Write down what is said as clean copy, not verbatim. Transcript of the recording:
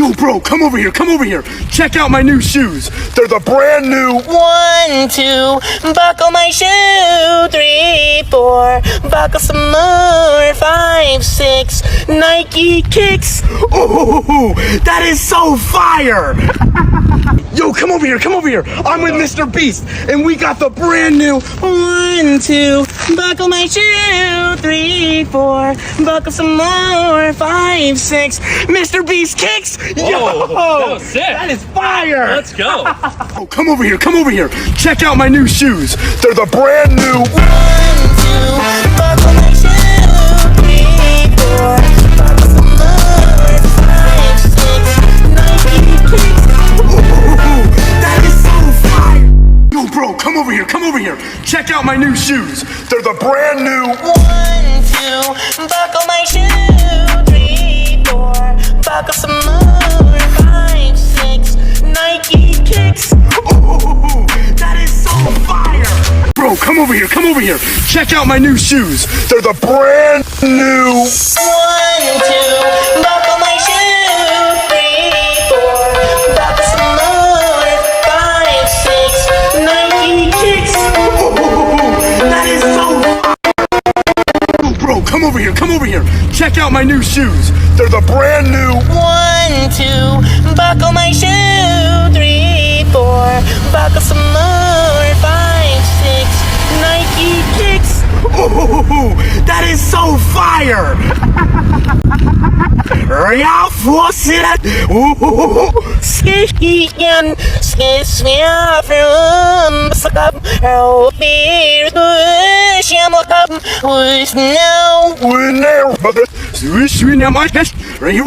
Yo, bro, come over here, come over here. Check out my new shoes. They're the brand new. 1, 2, buckle my shoe. 3, 4, buckle some more. 5, 6, Nike kicks. Oh, that is so fire. Yo, come over here, come over here. I'm with Mr. Beast, and we got the brand new. 1, 2, buckle my shoe. 3, 4, buckle some more. 5, 6, Mr. Beast kicks. Whoa, that was sick. That is fire. Let's go. Oh, come over here, come over here. Check out my new shoes. They're the brand new. 1, 2, buckle my shoe. 3, 4, buckle some more. 5, 6, Nike kicks. That is so fire. Yo, bro, come over here, come over here. Check out my new shoes. They're the brand new. 1, 2, buckle my shoe. 3, 4, buckle some more. 5, 6, Nike kicks. Oh, that is so fire. Bro, come over here, come over here. Check out my new shoes. They're the brand new. 1, 2, buckle my shoe. 3, 4, buckle some more. 5, 6, Nike kicks. That is so fire. Bro, come over here, come over here. Check out my new shoes. They're the brand new. 1, 2, buckle my shoe. 3, 4, buckle some more. 5, 6, Nike kicks. That is so fire. Real force it. Skiing, skisvia from Sakab, how be Shamakab, who's now. We're there, brother. Swish, we now my test. Real,